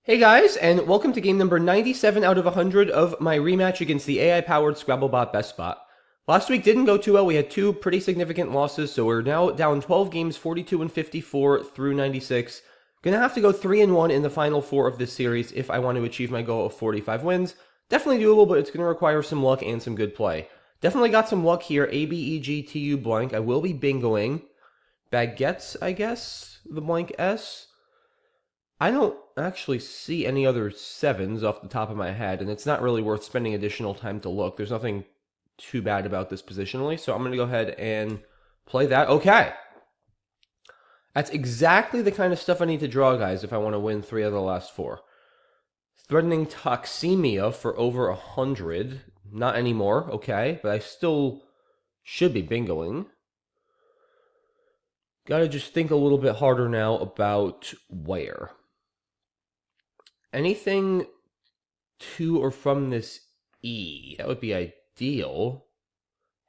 Hey guys, and welcome to game number 97 out of 100 of my rematch against the AI-powered Scrabble BestBot. Last week didn't go too well. We had two pretty significant losses, so we're now down 12 games, 42 and 54 through 96. Gonna have to go 3-1 in the final four of this series if I want to achieve my goal of 45 wins. Definitely doable, but it's gonna require some luck and some good play. Definitely got some luck here. A-B-E-G-T-U blank. I will be bingoing. Baguettes, I guess? The blank S? I don't actually see any other sevens off the top of my head, and it's not really worth spending additional time to look. There's nothing too bad about this positionally, so I'm going to go ahead and play that. Okay. That's exactly the kind of stuff I need to draw, guys, if I want to win 3 out of the last 4. Threatening toxemia for over 100. Not anymore, okay, but I still should be bingoing. Gotta just think a little bit harder now about where. Anything to or from this E, that would be ideal.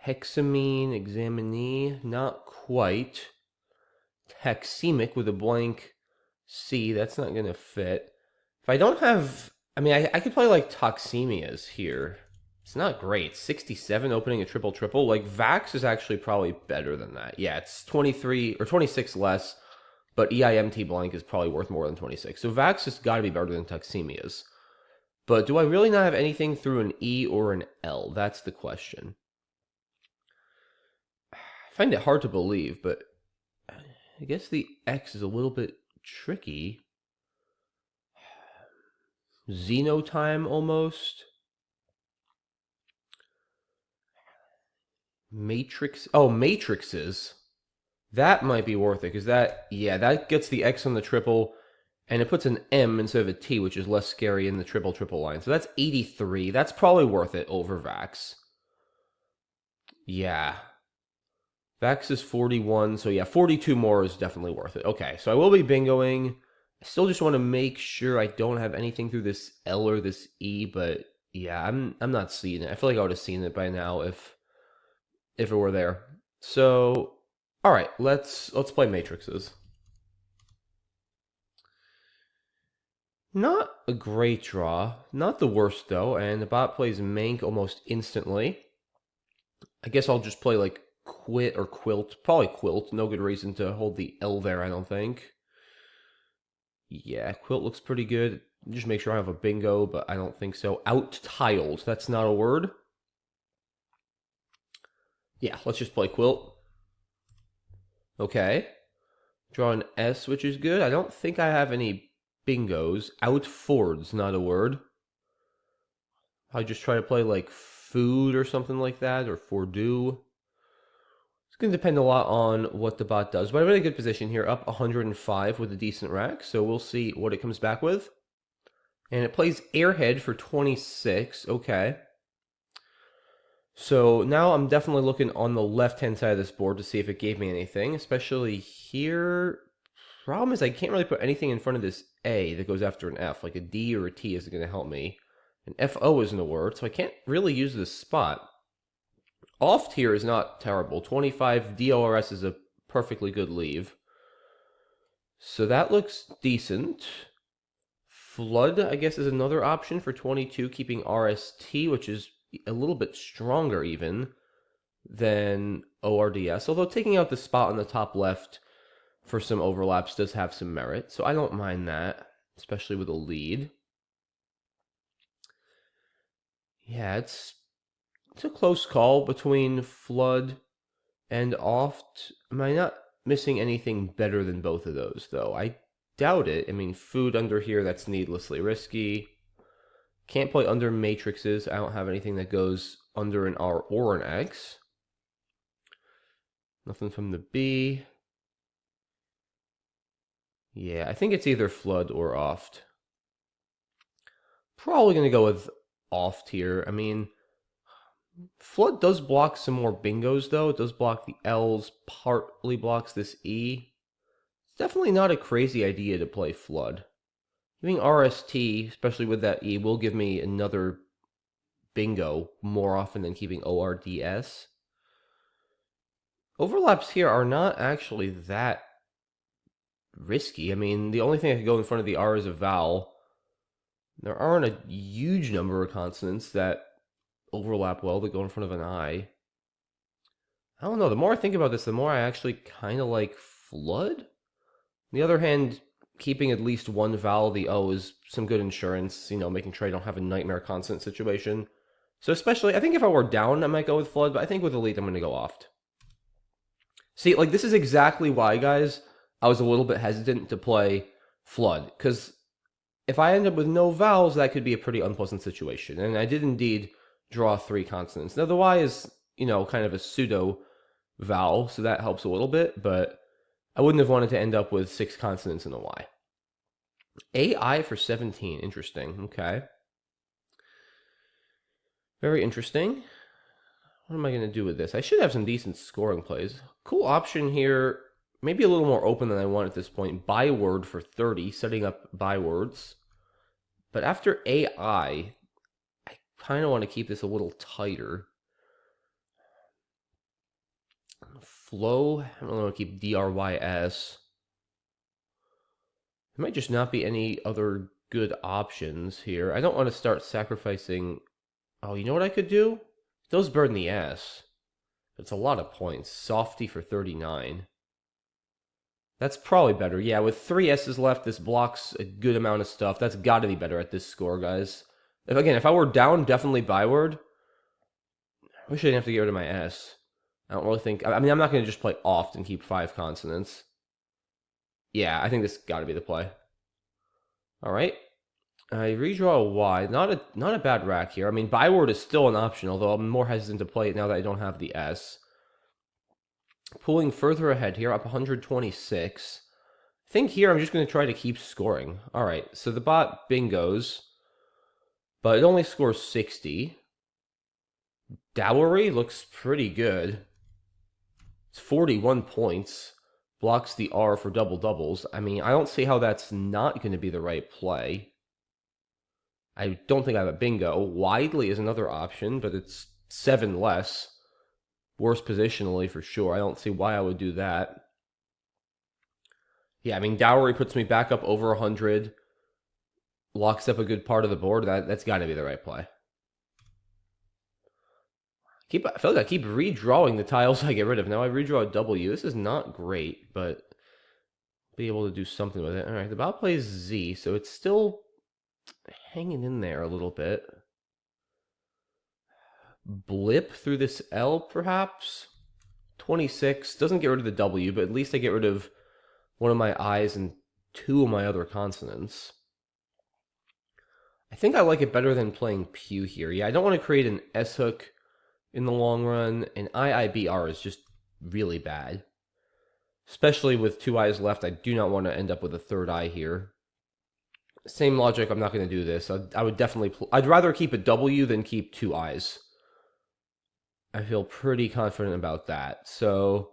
Hexamine, examinee, not quite. Taxemic with a blank C, that's not going to fit. If I don't have, I could play like toxemias here. It's not great. 67 opening a triple triple. Like Vax is actually probably better than that. Yeah, it's 23 or 26 less, but EIMT blank is probably worth more than 26. So Vax has got to be better than toxemias. But do I really not have anything through an E or an L? That's the question. I find it hard to believe, but I guess the X is a little bit tricky. Xenotime almost. Matrix. Oh, matrices. That might be worth it because that gets the X on the triple, and it puts an M instead of a T, which is less scary in the triple triple line. So that's 83. That's probably worth it over Vax. Yeah. Vax is 41, so yeah, 42 more is definitely worth it. Okay, so I will be bingoing. I still just want to make sure I don't have anything through this L or this E, but yeah, I'm not seeing it. I feel like I would have seen it by now if it were there. So, all right, let's play matrices. Not a great draw, not the worst though, and the bot plays Mank almost instantly. I guess I'll just play like Quit or Quilt. Probably Quilt. No good reason to hold the L there, I don't think. Yeah, Quilt looks pretty good. Just make sure I have a bingo, but I don't think so. Out-tiled. That's not a word. Yeah, let's just play Quilt. Okay. Draw an S, which is good. I don't think I have any bingos. Outfords, not a word. I just try to play like food or something like that, or Fordu. It's going to depend a lot on what the bot does, but I'm in a good position here, up 105 with a decent rack, so we'll see what it comes back with. And it plays Airhead for 26, okay. So now I'm definitely looking on the left-hand side of this board to see if it gave me anything, especially here. Problem is I can't really put anything in front of this A that goes after an F, like a D or a T isn't going to help me. An FO isn't a word, so I can't really use this spot. Oft here is not terrible. 25 DORS is a perfectly good leave. So that looks decent. Flood, I guess, is another option for 22, keeping RST, which is a little bit stronger even than ORDS. Although taking out the spot on the top left for some overlaps does have some merit. So I don't mind that, especially with a lead. Yeah, it's a close call between Flood and Oft. Am I not missing anything better than both of those, though? I doubt it. I mean, food under here, that's needlessly risky. Can't play under matrices. I don't have anything that goes under an R or an X. Nothing from the B. Yeah, I think it's either Flood or Oft. Probably going to go with Oft here. I mean, Flood does block some more bingos, though. It does block the L's, partly blocks this E. It's definitely not a crazy idea to play Flood. Giving RST, especially with that E, will give me another bingo more often than keeping ORDS. Overlaps here are not actually that risky. I mean, the only thing I could go in front of the R is a vowel. There aren't a huge number of consonants that overlap well that go in front of an I. I don't know. The more I think about this, the more I actually kind of like flood. On the other hand, keeping at least one vowel, the O, is some good insurance, making sure I don't have a nightmare consonant situation. So especially, I think if I were down, I might go with flood, but I think with elite, I'm going to go oft. See, like, this is exactly why, guys, I was a little bit hesitant to play flood, because if I end up with no vowels, that could be a pretty unpleasant situation. And I did indeed draw 3 consonants. Now, the Y is, kind of a pseudo vowel, so that helps a little bit, but I wouldn't have wanted to end up with 6 consonants in a Y. AI for 17, interesting, okay. Very interesting. What am I going to do with this? I should have some decent scoring plays. Cool option here, maybe a little more open than I want at this point. Byword for 30, setting up bywords. But after AI, I kind of want to keep this a little tighter. Flow, I don't want to keep DRYS. There might just not be any other good options here. I don't want to start sacrificing... Oh, you know what I could do? It does burn the ass. It's a lot of points. Softy for 39. That's probably better. Yeah, with 3 S's left, this blocks a good amount of stuff. That's got to be better at this score, guys. If I were down, definitely byword. I wish I didn't have to get rid of my S. I don't really think... I mean, I'm not going to just play oft and keep 5 consonants. Yeah, I think this got to be the play. All right. I redraw a Y. Not a bad rack here. I mean, byword is still an option, although I'm more hesitant to play it now that I don't have the S. Pulling further ahead here, up 126. I think here I'm just going to try to keep scoring. All right, so the bot bingos, but it only scores 60. Dowry looks pretty good. It's 41 points. Blocks the R for double doubles. I mean, I don't see how that's not going to be the right play. I don't think I have a bingo. Widely is another option, but it's 7 less. Worse positionally for sure. I don't see why I would do that. Yeah, I mean, Dowry puts me back up over 100. Locks up a good part of the board. That's got to be the right play. I feel like I keep redrawing the tiles I get rid of. Now I redraw a W. This is not great, but I'll be able to do something with it. All right, the bot plays Z, so it's still hanging in there a little bit. Blip through this L, perhaps? 26. Doesn't get rid of the W, but at least I get rid of one of my I's and 2 of my other consonants. I think I like it better than playing Pew here. Yeah, I don't want to create an S hook in the long run, and IIBR is just really bad. Especially with 2 I's left, I do not want to end up with a 3rd I here. Same logic, I'm not going to do this. I would definitely... I'd rather keep a W than keep 2 I's. I feel pretty confident about that. So,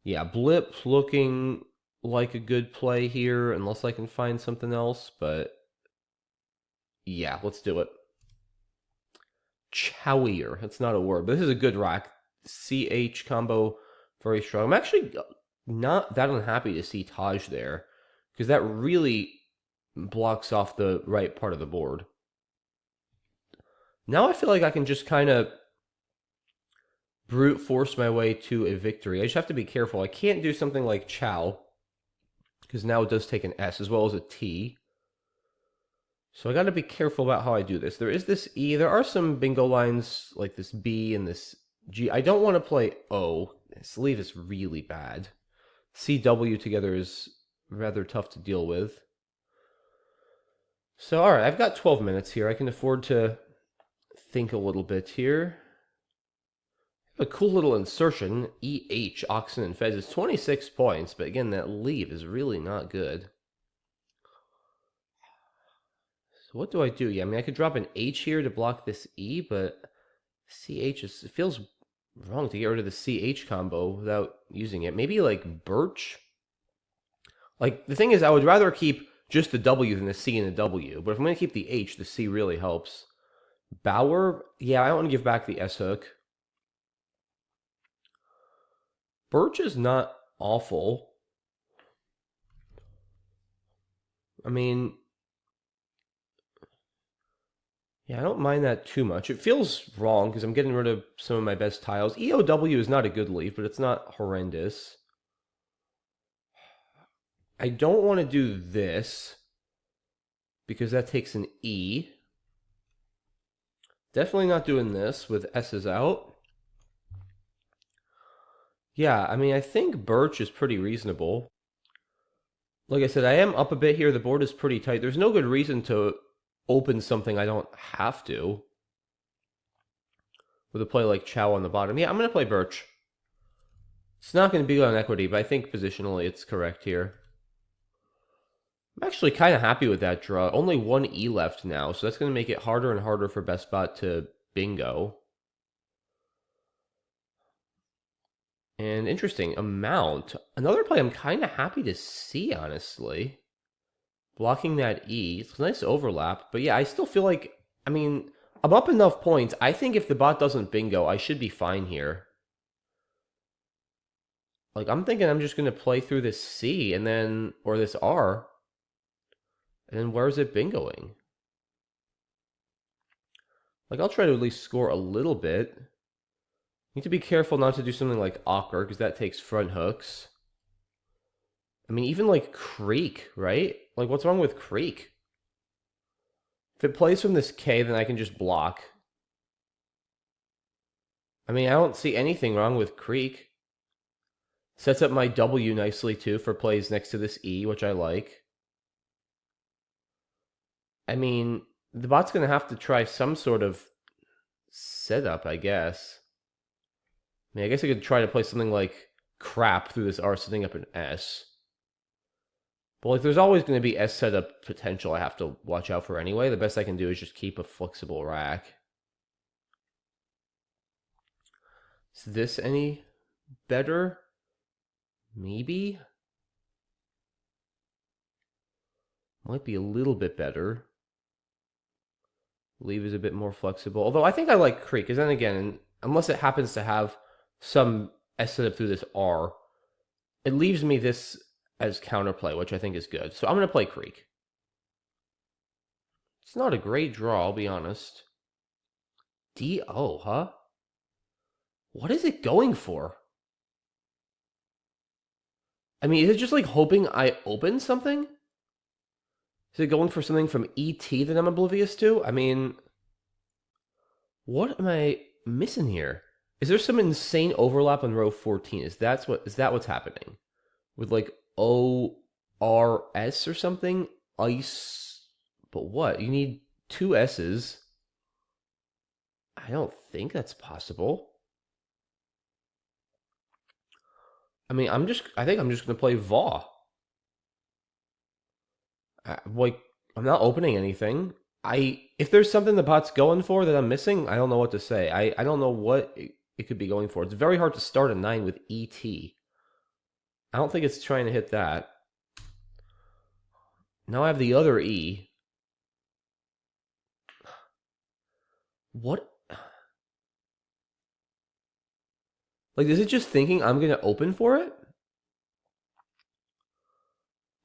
yeah, Blip looking like a good play here, unless I can find something else, but yeah, let's do it. Chowier, that's not a word, but this is a good rack. CH combo, very strong. I'm actually not that unhappy to see Taj there, because that really blocks off the right part of the board. Now I feel like I can just kind of brute force my way to a victory. I just have to be careful. I can't do something like Chow, because now it does take an S as well as a T. So I got to be careful about how I do this. There is this E. There are some bingo lines like this B and this G. I don't want to play O. This lead is really bad. CW together is rather tough to deal with. So, all right, I've got 12 minutes here. I can afford to think a little bit here. A cool little insertion, EH, Oxen and Fez, is 26 points, but again, that lead is really not good. So what do I do? Yeah, I mean, I could drop an H here to block this E, but CH is... It feels wrong to get rid of the CH combo without using it. Maybe, like, Birch? Like, the thing is, I would rather keep just the W than the C and the W, but if I'm going to keep the H, the C really helps. Bauer? Yeah, I don't want to give back the S hook. Birch is not awful. I mean... Yeah, I don't mind that too much. It feels wrong because I'm getting rid of some of my best tiles. EOW is not a good leave, but it's not horrendous. I don't want to do this because that takes an E. Definitely not doing this with S's out. Yeah, I mean, I think Birch is pretty reasonable. Like I said, I am up a bit here. The board is pretty tight. There's no good reason to open something I don't have to. With a play like Chow on the bottom. Yeah, I'm going to play Birch. It's not going to be on equity, but I think positionally it's correct here. I'm actually kind of happy with that draw. Only one E left now, so that's going to make it harder and harder for BestBot to bingo. And interesting, amount. Another play I'm kind of happy to see, honestly. Blocking that E. It's a nice overlap. But yeah, I still feel like, I mean, I'm up enough points. I think if the bot doesn't bingo, I should be fine here. Like, I'm thinking I'm just going to play through this C and then, or this R. And then where's it bingoing? Like, I'll try to at least score a little bit. Need to be careful not to do something like Ocker, because that takes front hooks. I mean, even like Creek, right? Like, what's wrong with Creek? If it plays from this K, then I can just block. I mean, I don't see anything wrong with Creek. Sets up my W nicely, too, for plays next to this E, which I like. I mean, the bot's going to have to try some sort of setup, I guess. I mean, I guess I could try to play something like crap through this R setting up an S. But like, there's always going to be S setup potential I have to watch out for anyway. The best I can do is just keep a flexible rack. Is this any better? Maybe? Might be a little bit better. Leave is a bit more flexible. Although I think I like Creek, because then again, unless it happens to have some S setup through this R, it leaves me this as counterplay, which I think is good. So I'm going to play Creek. It's not a great draw, I'll be honest. DO, huh? What is it going for? I mean, is it just like hoping I open something? Is it going for something from ET that I'm oblivious to? I mean, what am I missing here? Is there some insane overlap on row 14? Is that what's happening? With like ORS or something? Ice. But what? You need two S's. I don't think that's possible. I mean, I think I'm just going to play VAW. Like, I'm not opening anything. If there's something the bot's going for that I'm missing, I don't know what to say. I don't know what it could be going for. It's very hard to start a 9 with ET. I don't think it's trying to hit that. Now I have the other E. What? Like, is it just thinking I'm going to open for it?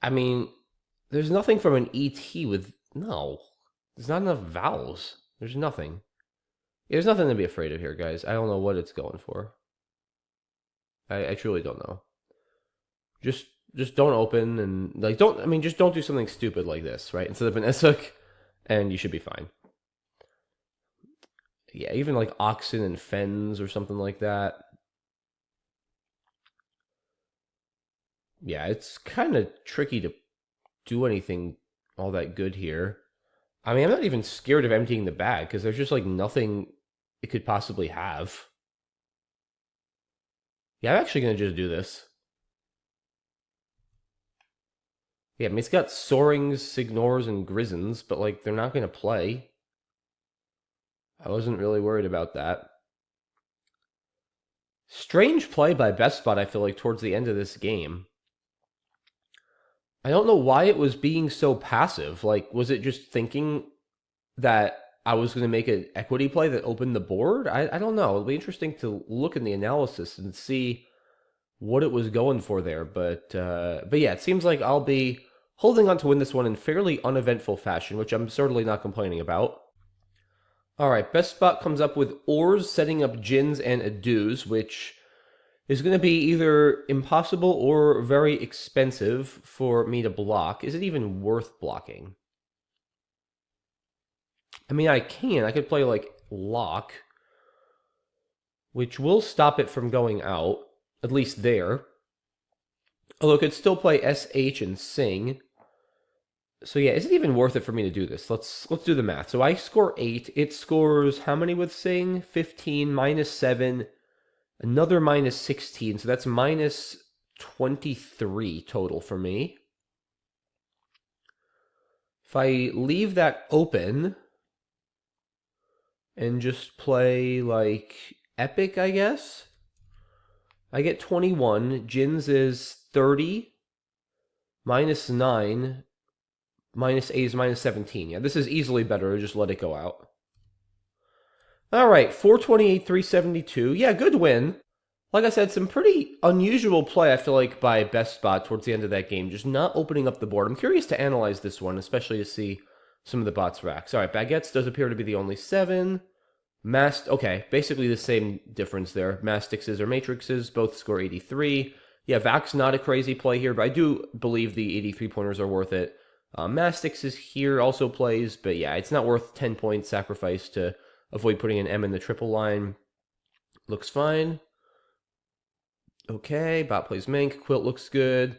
I mean, there's nothing from an ET with... No. There's not enough vowels. There's nothing. There's nothing to be afraid of here, guys. I don't know what it's going for. I truly don't know. Just don't open and like just don't do something stupid like this, right? Instead of an S-hook, and you should be fine. Yeah, even like oxen and fens or something like that. Yeah, it's kind of tricky to do anything all that good here. I mean, I'm not even scared of emptying the bag because there's just like nothing it could possibly have. Yeah, I'm actually going to just do this. Yeah, I mean, it's got Soarings, Signors, and Grisons, but like they're not going to play. I wasn't really worried about that. Strange play by BestBot, I feel like, towards the end of this game. I don't know why it was being so passive. Like, was it just thinking that I was going to make an equity play that opened the board? I don't know. It'll be interesting to look in the analysis and see what it was going for there. But yeah, it seems like I'll be holding on to win this one in fairly uneventful fashion, which I'm certainly not complaining about. All right, BestBot comes up with ors, setting up gins and adus, which is going to be either impossible or very expensive for me to block. Is it even worth blocking? I mean, I could play like lock, which will stop it from going out, at least there. Although I could still play SH and sing. So yeah, is it even worth it for me to do this? Let's do the math. So I score 8. It scores how many with sing? 15 minus 7, another minus 16. So that's minus 23 total for me. If I leave that open and just play like epic, I guess, I get 21. Jins is 30 minus 9 minus 8 is minus 17. Yeah, this is easily better. Just let it go out. All right, 428, 372. Yeah, good win. Like I said, some pretty unusual play, I feel like, by BestBot towards the end of that game. Just not opening up the board. I'm curious to analyze this one, especially to see some of the bot's racks. All right, baguettes does appear to be the only 7. Okay, basically the same difference there. Mastixes or matrixes, both score 83. Yeah, Vac's not a crazy play here, but I do believe the 83 pointers are worth it. Mastix is here, also plays, but yeah, it's not worth 10 points sacrifice to avoid putting an M in the triple line. Looks fine. Okay, bot plays Mink. Quilt looks good.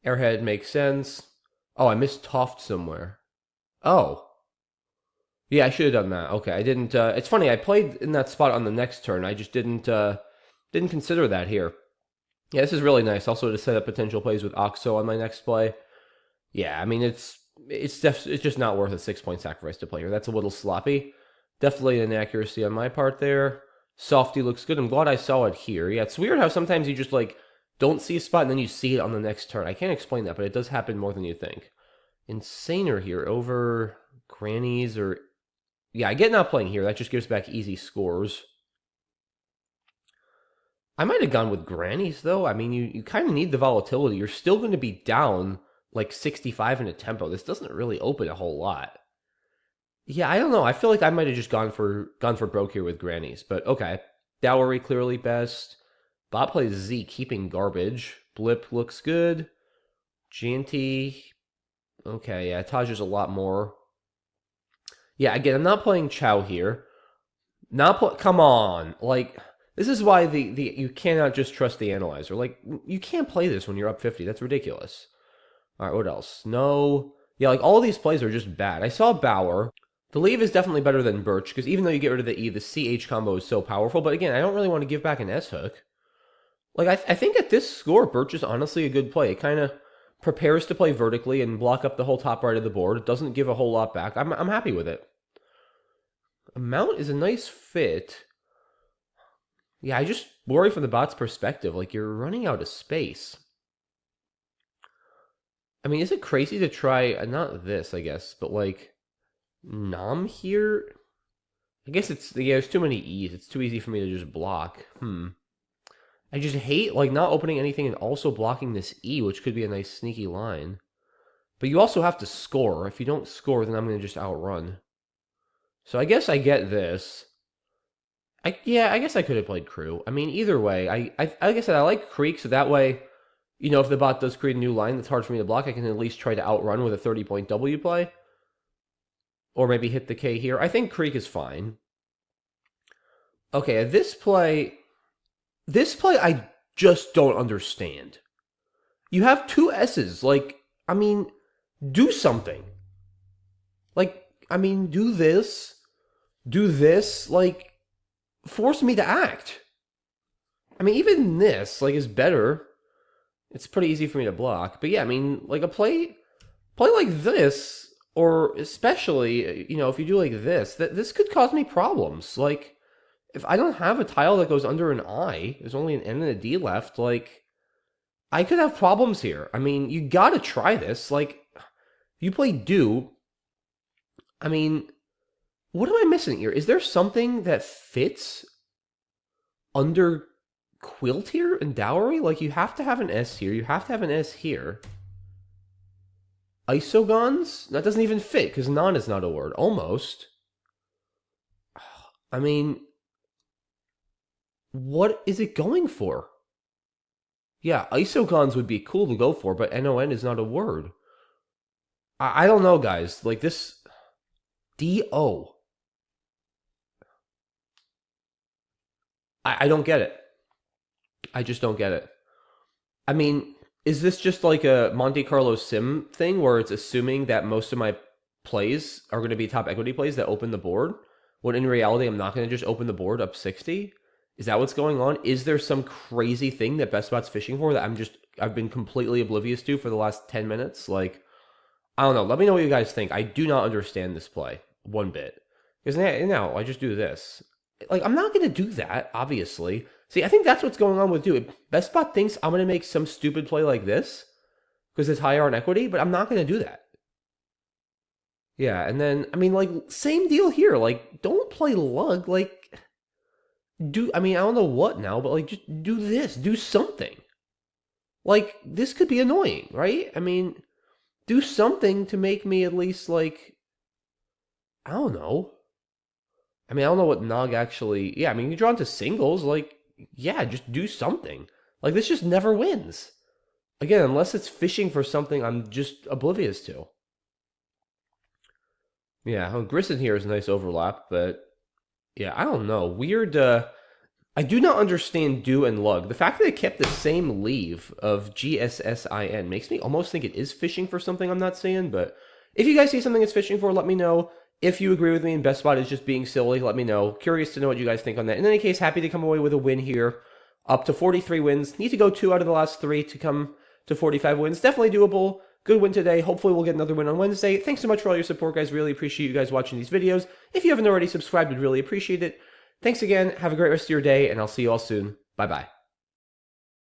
Airhead makes sense. Oh, I missed Toft somewhere. Oh. Yeah, I should have done that. Okay, I didn't. It's funny, I played in that spot on the next turn. I just didn't consider that here. Yeah, this is really nice. Also to set up potential plays with Oxo on my next play. Yeah, I mean, it's just not worth a 6-point sacrifice to play here. That's a little sloppy. Definitely an inaccuracy on my part there. Softy looks good. I'm glad I saw it here. Yeah, it's weird how sometimes you just like don't see a spot and then you see it on the next turn. I can't explain that, but it does happen more than you think. Insaner here over grannies or yeah, I get not playing here. That just gives back easy scores. I might have gone with grannies though. I mean, you kind of need the volatility. You're still going to be down like 65 in a tempo. This doesn't really open a whole lot. Yeah, I don't know. I feel like I might have just gone for broke here with grannies, but okay. Dowry clearly best. Bob plays Z, keeping garbage. Blip looks good. GNT, okay, yeah, Taj is a lot more. Yeah, again, I'm not playing Chow here. Come on, like this is why the you cannot just trust the analyzer. Like you can't play this when you're up 50. That's ridiculous. All right, what else? No, yeah, like all these plays are just bad. I saw Bauer. The leave is definitely better than Birch, because even though you get rid of the E, the CH combo is so powerful. But again, I don't really want to give back an S hook. Like, I think at this score, Birch is honestly a good play. It kind of prepares to play vertically and block up the whole top right of the board. It doesn't give a whole lot back. I'm happy with it. A mount is a nice fit. Yeah, I just worry from the bot's perspective. Like, you're running out of space. I mean, is it crazy to try, not this, I guess, but like, Nom here? I guess there's too many E's. It's too easy for me to just block. I just hate, like, not opening anything and also blocking this E, which could be a nice sneaky line. But you also have to score. If you don't score, then I'm going to just outrun. So I guess I get this. I guess I could have played Crew. I mean, either way, like I said, I like Creek, so that way, if the bot does create a new line that's hard for me to block, I can at least try to outrun with a 30-point W play. Or maybe hit the K here. I think Creek is fine. Okay, this play I just don't understand. You have two S's. Like, I mean, do something. Like, I mean, do this, like, force me to act. I mean, even this, like, is better. It's pretty easy for me to block. But yeah, I mean, like, a play like this, or especially, if you do like this, this could cause me problems. Like, if I don't have a tile that goes under an I, there's only an N and a D left, like, I could have problems here. I mean, you gotta try this. Like, you play do. I mean, what am I missing here? Is there something that fits under Quilt here and Dowry? Like, you have to have an S here. You have to have an S here. Isogons? That doesn't even fit, because non is not a word. Almost. I mean, what is it going for? Yeah, isogons would be cool to go for, but NON is not a word. I don't know, guys. Like this DO. I don't get it. I just don't get it. I mean, is this just like a Monte Carlo sim thing where it's assuming that most of my plays are going to be top equity plays that open the board? When in reality, I'm not going to just open the board up 60? Is that what's going on? Is there some crazy thing that BestBot's fishing for that I've been completely oblivious to for the last 10 minutes? Like, I don't know. Let me know what you guys think. I do not understand this play one bit. Because now I just do this. Like, I'm not going to do that, obviously. See, I think that's what's going on with dude. BestBot thinks I'm going to make some stupid play like this because it's higher on equity, but I'm not going to do that. Yeah, and then, I mean, like, same deal here. Like, don't play lug. Like, I mean, I don't know what now, but, like, just do this. Do something. Like, this could be annoying, right? I mean, do something to make me at least, like, I don't know. I mean, I don't know what Nog actually. Yeah, I mean, you draw into singles. Like, yeah, just do something. Like, this just never wins. Again, unless it's fishing for something I'm just oblivious to. Yeah, Grissom here is a nice overlap, but yeah, I don't know. Weird. I do not understand do and lug. The fact that it kept the same leave of GSSIN makes me almost think it is fishing for something I'm not seeing, but if you guys see something it's fishing for, let me know. If you agree with me and BestBot is just being silly, let me know. Curious to know what you guys think on that. In any case, happy to come away with a win here. Up to 43 wins. Need to go 2 out of the last 3 to come to 45 wins. Definitely doable. Good win today. Hopefully we'll get another win on Wednesday. Thanks so much for all your support, guys. Really appreciate you guys watching these videos. If you haven't already subscribed, we'd really appreciate it. Thanks again. Have a great rest of your day, and I'll see you all soon. Bye-bye.